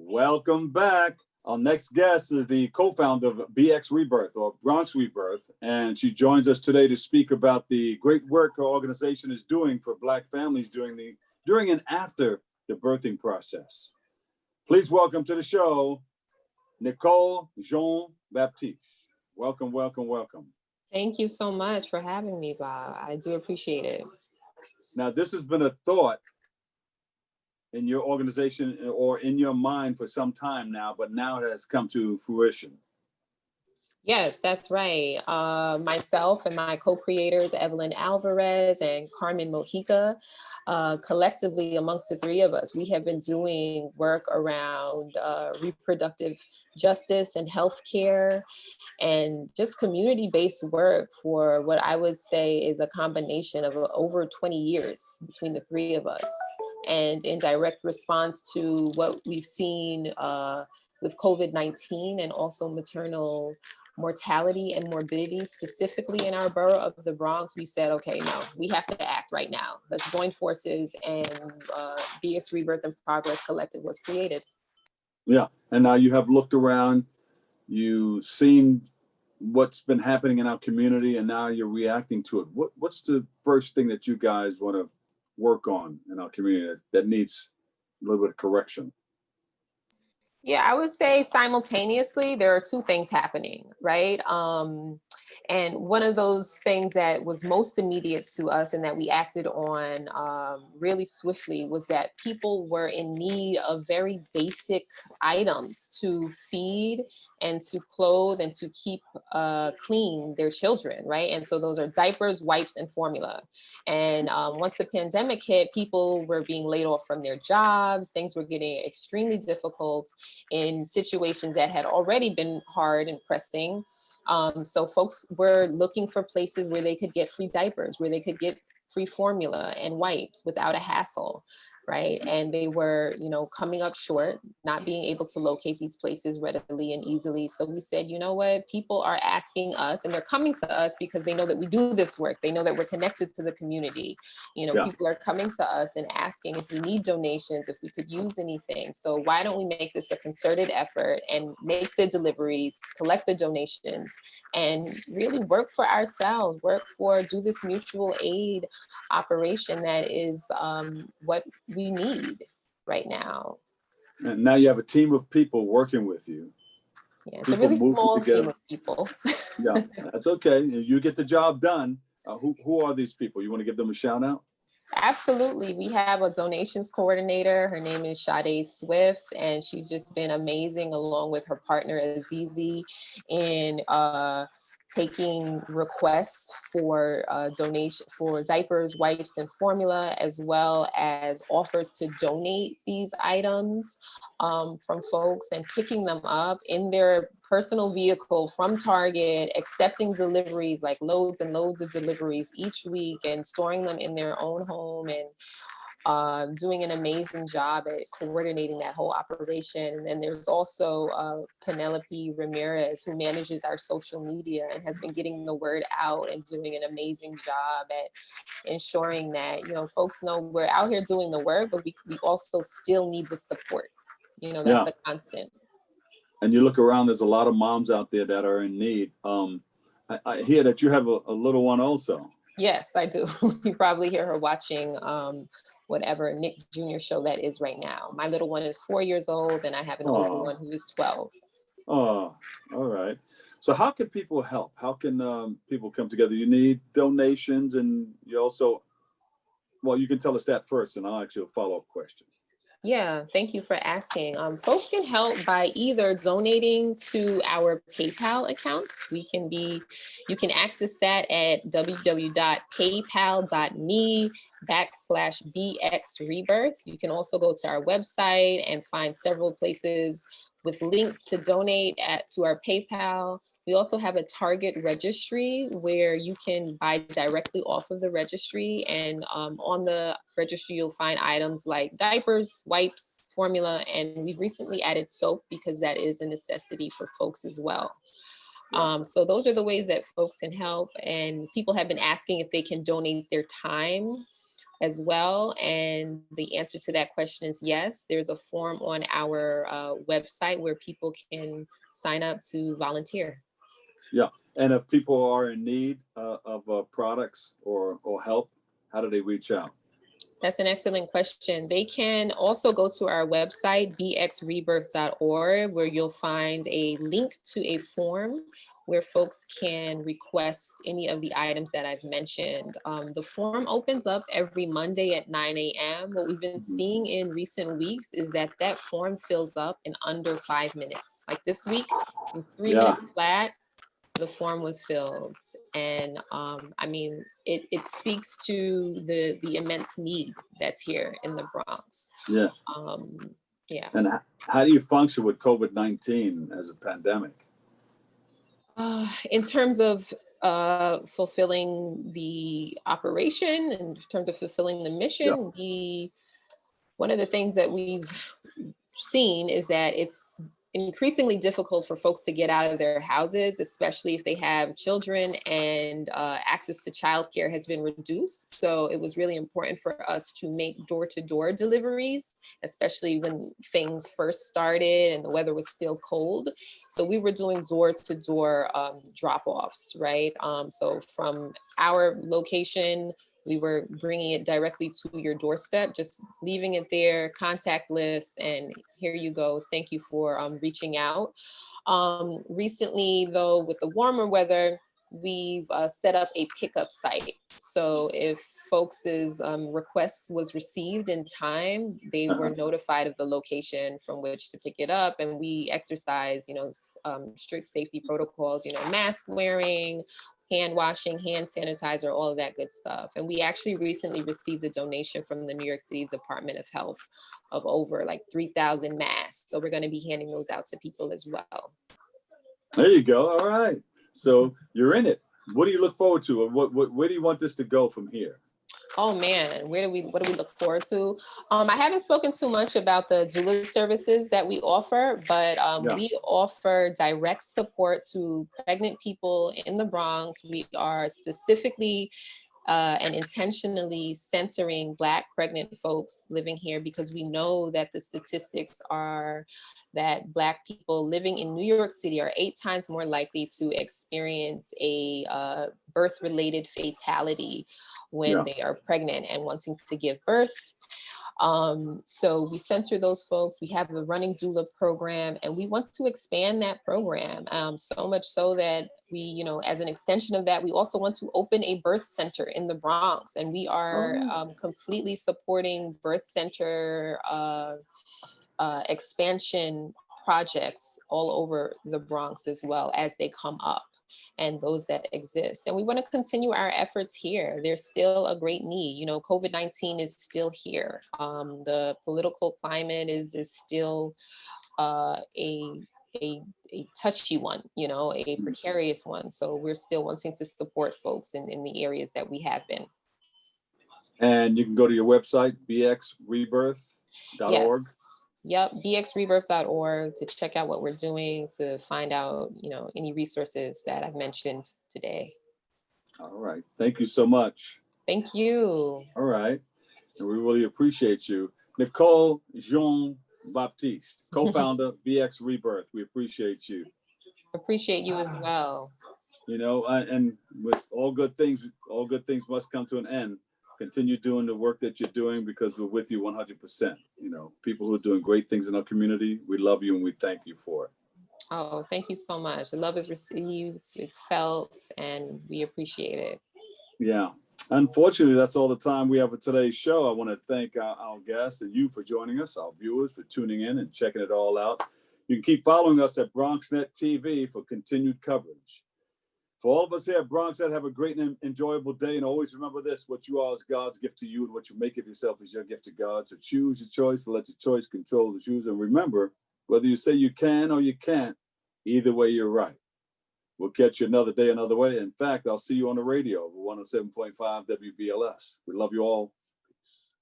Welcome back. Our next guest is the co-founder of BX Rebirth or Bronx Rebirth, and she joins us today to speak about the great work her organization is doing for Black families during and after the birthing process. Please welcome to the show, Nicole Jean-Baptiste. Welcome, welcome, welcome. Thank you so much for having me, Bob. I do appreciate it. Now, this has been a thought in your organization or in your mind for some time now, but now it has come to fruition. Yes, that's right. Myself and my co-creators, Evelyn Alvarez and Carmen Mojica, collectively amongst the three of us, we have been doing work around reproductive justice and healthcare and just community-based work for what I would say is a combination of over 20 years between the three of us. And in direct response to what we've seen with COVID-19 and also maternal mortality and morbidity, specifically in our borough of the Bronx, we said, okay, no, we have to act right now. Let's join forces, and BX Rebirth and Progress Collective was created. Yeah, and now you have looked around, you've seen what's been happening in our community, and now you're reacting to it. What's the first thing that you guys want to work on in our community that needs a little bit of correction? Yeah, I would say simultaneously, there are two things happening, right? And one of those things that was most immediate to us and that we acted on really swiftly was that people were in need of very basic items to feed and to clothe and to keep clean their children, right? And so those are diapers, wipes, and formula. And once the pandemic hit, people were being laid off from their jobs. Things were getting extremely difficult in situations that had already been hard and pressing. So folks were looking for places where they could get free diapers, where they could get free formula and wipes without a hassle, right? And they were, coming up short, not being able to locate these places readily and easily. So we said, you know what, people are asking us, and they're coming to us because they know that we do this work. They know that we're connected to the community. People are coming to us and asking if we need donations, if we could use anything. So why don't we make this a concerted effort and make the deliveries, collect the donations, and really work for ourselves, do this mutual aid operation that is what we need right now. And now you have a team of people working with you. Yeah, it's a really small team of people. Yeah, that's okay. You get the job done. Who are these people? You want to give them a shout out? Absolutely. We have a donations coordinator. Her name is Sade Swift, and she's just been amazing along with her partner Azizi in taking requests for donation for diapers, wipes, and formula, as well as offers to donate these items from folks and picking them up in their personal vehicle from Target, accepting deliveries, like loads and loads of deliveries each week, and storing them in their own home, and doing an amazing job at coordinating that whole operation. And then there's also Penelope Ramirez, who manages our social media and has been getting the word out and doing an amazing job at ensuring that, folks know we're out here doing the work, but we also still need the support. That's a constant. And you look around, there's a lot of moms out there that are in need. I hear that you have a little one also. Yes, I do. You probably hear her watching whatever Nick Jr. show that is right now. My little one is 4 years old, and I have an older one who is 12. Oh, all right. So how can people help? How can people come together? You need donations, and you also, you can tell us that first, and I'll ask you a follow-up question. Yeah, thank you for asking. Folks can help by either donating to our PayPal accounts. You can access that at www.paypal.me/BX Rebirth. You can also go to our website and find several places with links to donate to our PayPal. We also have a Target registry where you can buy directly off of the registry. And on the registry, you'll find items like diapers, wipes, formula, and we've recently added soap because that is a necessity for folks as well. So those are the ways that folks can help. And people have been asking if they can donate their time as well. And the answer to that question is yes. There's a form on our website where people can sign up to volunteer. Yeah. And if people are in need of products or help, how do they reach out? That's an excellent question. They can also go to our website, bxrebirth.org, where you'll find a link to a form where folks can request any of the items that I've mentioned. The form opens up every Monday at 9 a.m. What we've been seeing in recent weeks is that that form fills up in under 5 minutes. Like this week, in 3 minutes flat, the form was filled. And I mean, it speaks to the immense need that's here in the Bronx. Yeah. Yeah. And how do you function with COVID-19 as a pandemic? In terms of fulfilling the operation, in terms of fulfilling the mission, one of the things that we've seen is that it's increasingly difficult for folks to get out of their houses, especially if they have children, and access to childcare has been reduced. So it was really important for us to make door-to-door deliveries, especially when things first started and the weather was still cold. So we were doing door-to-door drop-offs, right? So from our location, we were bringing it directly to your doorstep, just leaving it there, contactless, and here you go. Thank you for reaching out. Recently, though, with the warmer weather, we've set up a pickup site. So if folks' request was received in time, they were notified of the location from which to pick it up. And we exercise, strict safety protocols, mask wearing, hand washing, hand sanitizer, all of that good stuff. And we actually recently received a donation from the New York City Department of Health of over like 3,000 masks. So we're going to be handing those out to people as well. There you go. All right. So you're in it. What do you look forward to? Where do you want this to go from here? Oh man, what do we look forward to? I haven't spoken too much about the doula services that we offer, but we offer direct support to pregnant people in the Bronx. We are specifically and intentionally centering Black pregnant folks living here because we know that the statistics are that Black people living in New York City are 8 times more likely to experience a birth-related fatality when they are pregnant and wanting to give birth. So we center those folks. We have a running doula program, and we want to expand that program so much so that we, as an extension of that, we also want to open a birth center in the Bronx, and we are completely supporting birth center expansion projects all over the Bronx as well as they come up, and those that exist. And we want to continue our efforts here. There's still a great need. COVID-19 is still here. The political climate is still a touchy one, a precarious one. So we're still wanting to support folks in the areas that we have been. And you can go to your website, bxrebirth.org. Yes. Yep, bxrebirth.org to check out what we're doing, to find out, any resources that I've mentioned today. All right. Thank you so much. Thank you. All right. And we really appreciate you. Nicole Jean-Baptiste, co-founder, BX Rebirth. We appreciate you. Appreciate you as well. And with all good things must come to an end. Continue doing the work that you're doing because we're with you 100%. People who are doing great things in our community, we love you and we thank you for it. Oh, thank you so much. The love is received, it's felt, and we appreciate it. Yeah. Unfortunately, that's all the time we have for today's show. I want to thank our guests and you for joining us, our viewers for tuning in and checking it all out. You can keep following us at BronxNet TV for continued coverage. For all of us here at BronxNet, have a great and enjoyable day. And always remember this, what you are is God's gift to you, and what you make of yourself is your gift to God. So choose your choice and let your choice control the choose. And remember, whether you say you can or you can't, either way, you're right. We'll catch you another day, another way. In fact, I'll see you on the radio, 107.5 WBLS. We love you all. Peace.